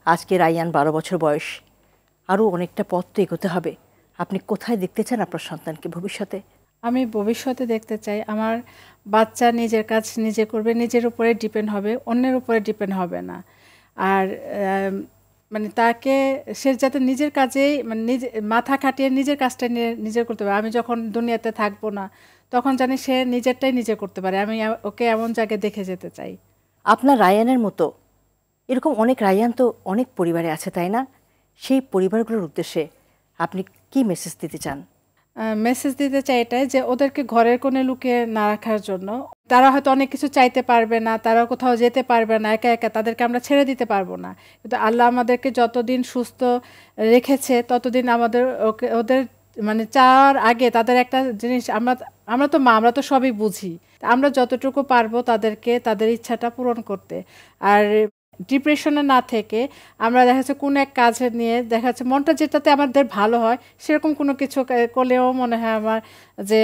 আজকে রায়ান 12 বছর বয়স, আরও অনেকটা পথ তো এগোতে হবে। আপনি কোথায় দেখতে চান আপনার সন্তানকে ভবিষ্যতে? আমি ভবিষ্যতে দেখতে চাই আমার বাচ্চা নিজের কাজ নিজে করবে, নিজের উপরে ডিপেন্ড হবে, অন্যের উপরে ডিপেন্ড হবে না। আর মানে তাকে সে যাতে নিজের কাজেই মানে নিজে মাথা খাটিয়ে নিজের কাজটা নিয়ে নিজে করতে পারে। আমি যখন দুনিয়াতে থাকবো না তখন জানি সে নিজেরটাই নিজে করতে পারে। আমি ওকে এমন জায়গায় দেখে যেতে চাই। আপনার রায়ানের মতো এরকম অনেক রায়ান তো অনেক পরিবারে আছে, তাই না? সেই পরিবারগুলোর উদ্দেশ্যে আপনি কি মেসেজ দিতে চান? মেসেজ দিতে চাই এটাই যে ওদেরকে ঘরের কোণে লুকিয়ে না রাখার জন্য। তারা হয়তো অনেক কিছু চাইতে পারবে না, তারা কোথাও যেতে পারবে না, একা একা তাদেরকে আমরা ছেড়ে দিতে পারবো না। কিন্তু আল্লাহ আমাদেরকে যতদিন সুস্থ রেখেছে ততদিন আমাদের ওদের মানে চাওয়ার আগে তাদের একটা জিনিস, আমরা তো মা, আমরা তো সবই বুঝি, আমরা যতটুকু পারবো তাদেরকে তাদের ইচ্ছাটা পূরণ করতে। আর ডিপ্রেশনে না থেকে আমরা দেখা যাচ্ছে কোনো এক কাজ নিয়ে দেখা যাচ্ছে মনটা যেটাতে আমাদের ভালো হয় সেরকম কোনো কিছু করলেও মনে হয় আমার যে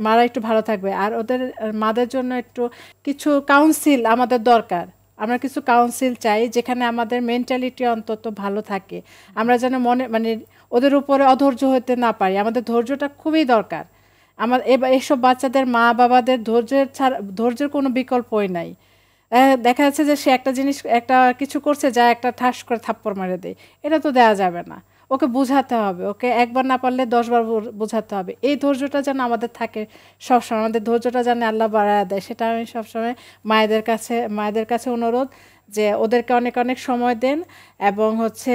মারা একটু ভালো থাকবে। আর ওদের মাদের জন্য একটু কিছু কাউন্সিল আমাদের দরকার। আমরা কিছু কাউন্সিল চাই যেখানে আমাদের মেন্টালিটি অন্তত ভালো থাকে, আমরা যেন মনে মানে ওদের উপরে অধৈর্য হতে না পারি। আমাদের ধৈর্যটা খুবই দরকার। এসব বাচ্চাদের মা বাবাদের ধৈর্যের কোনো বিকল্পই নাই। দেখা যাচ্ছে যে সে একটা জিনিস একটা কিছু করছে যা একটা ঠাস করে থাপ্পড় মারে দেয়, এটা তো দেওয়া যাবে না। ওকে বোঝাতে হবে, ওকে একবার না পারলে 10 বার বোঝাতে হবে। এই ধৈর্যটা যেন আমাদের থাকে সবসময়, আমাদের ধৈর্যটা যেন আল্লাহ বাড়ায় দেয়, সেটা আমি সবসময় মায়েদের কাছে অনুরোধ যে ওদেরকে অনেক অনেক সময় দেন এবং হচ্ছে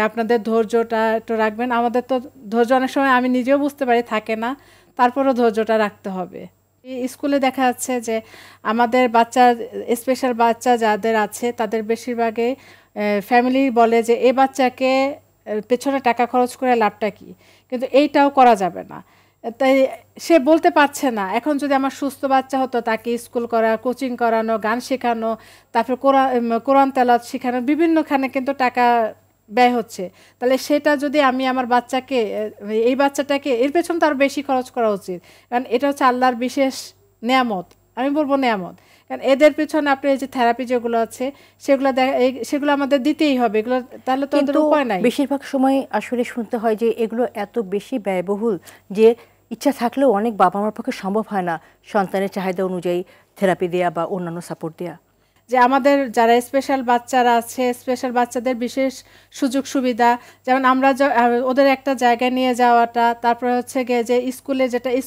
আপনাদের ধৈর্যটা একটু রাখবেন। আমাদের তো ধৈর্য অনেক সময় আমি নিজেও বুঝতে পারি থাকে না, তারপরও ধৈর্যটা রাখতে হবে। স্কুলে দেখা যাচ্ছে যে আমাদের বাচ্চা স্পেশাল বাচ্চা যাদের আছে তাদের বেশিরভাগই ফ্যামিলি বলে যে এই বাচ্চাকে পেছনে টাকা খরচ করে লাভটা কি, কিন্তু এইটাও করা যাবে না। তাই সে বলতে পারছে না। এখন যদি আমার সুস্থ বাচ্চা হতো তাকে স্কুল করা, কোচিং করানো, গান শেখানো, তারপর কোরআন তেলাওয়াত শেখানো, বিভিন্নখানে কিন্তু টাকা ব্যয় হচ্ছে। তাহলে সেটা যদি আমি আমার বাচ্চাকে এই বাচ্চাটাকে এর পেছনে তার বেশি খরচ করা উচিত, কারণ এটা হচ্ছে আল্লাহর বিশেষ নেয়ামত। আমি বলবো নেয়ামত, কারণ এদের পেছনে আপনি এই যে থেরাপি যেগুলো আছে সেগুলো আমাদের দিতেই হবে। এগুলো তাহলে তো ওদের উপায় নাই। বেশিরভাগ সময় আসলে শুনতে হয় যে এগুলো এত বেশি ব্যয়বহুল যে ইচ্ছা থাকলেও অনেক বাবা মার পক্ষে সম্ভব হয় না সন্তানের চাহিদা অনুযায়ী থেরাপি দেওয়া বা অন্যান্য সাপোর্ট দেওয়া। যে আমাদের যারা স্পেশাল বাচ্চারা আছে স্পেশাল বাচ্চাদের বিশেষ সুযোগ সুবিধা, যেমন আমরা ওদের একটা জায়গায় নিয়ে যাওয়াটা, তারপরে হচ্ছে গিয়ে যে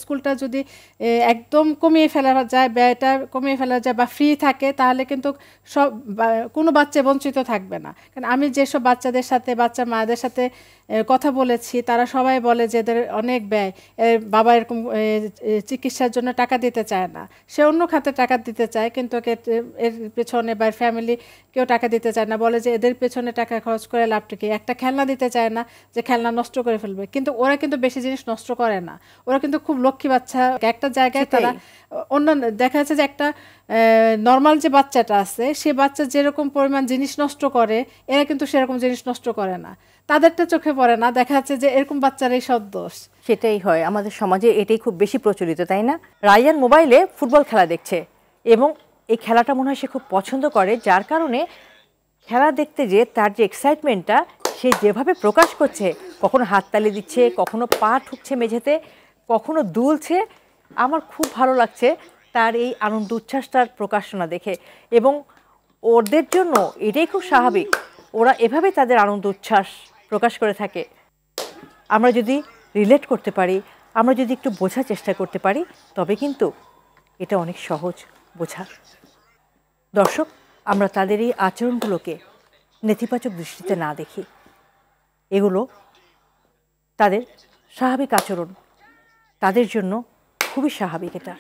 স্কুলটা যদি একদম কমিয়ে ফেলা যায়, ব্যয়টা কমিয়ে ফেলা যায় বা ফ্রি থাকে, তাহলে কিন্তু কোনো বাচ্চা বঞ্চিত থাকবে না। কারণ আমি যেসব বাচ্চাদের সাথে বাচ্চা মায়েদের সাথে কথা বলেছি তারা সবাই বলে যে এদের অনেক ব্যয়, বাবা এরকম চিকিৎসার জন্য টাকা দিতে চায় না, সে অন্য খাতে টাকা দিতে চায়, কিন্তু এর পেছনে বা ফ্যামিলি কেউ টাকা দিতে চায় না, বলে যে এদের পেছনে টাকা খরচ করে লাভটা কি। একটা খেলনা দিতে চায় না যে খেলনা নষ্ট করে ফেলবে, কিন্তু ওরা কিন্তু বেশি জিনিস নষ্ট করে না, ওরা কিন্তু খুব লক্ষ্মী বাচ্চা। একটা জায়গায় তারা অন্য দেখা যাচ্ছে যে একটা নর্মাল যে বাচ্চাটা আছে সে বাচ্চা যেরকম পরিমাণ জিনিস নষ্ট করে এরা কিন্তু সেরকম জিনিস নষ্ট করে না, তাদেরটা চোখে পড়ে না। দেখা যাচ্ছে যে এরকম বাচ্চারাই সব দোষ। সেটাই হয় আমাদের সমাজে, এটাই খুব বেশি প্রচলিত, তাই না? রায়ান মোবাইলে ফুটবল খেলা দেখছে এবং এই খেলাটা মনে হয় সে খুব পছন্দ করে, যার কারণে খেলা দেখতে যে তার যে এক্সাইটমেন্টটা সে যেভাবে প্রকাশ করছে, কখনো হাততালি দিচ্ছে, কখনো পা ঠুকছে মেঝেতে, কখনো দুলছে, আমার খুব ভালো লাগছে তার এই আনন্দ উচ্ছ্বাসটার প্রকাশনা দেখে। এবং ওদের জন্য এটাই খুব স্বাভাবিক, ওরা এভাবে তাদের আনন্দ উচ্ছ্বাস প্রকাশ করে থাকে। আমরা যদি রিলেট করতে পারি, আমরা যদি একটু বোঝার চেষ্টা করতে পারি, তবে কিন্তু এটা অনেক সহজ বোঝা। দর্শক, আমরা তাদের এই আচরণগুলোকে নেতিবাচক দৃষ্টিতে না দেখি, এগুলো তাদের স্বাভাবিক আচরণ, তাদের জন্য খুবই স্বাভাবিক এটা।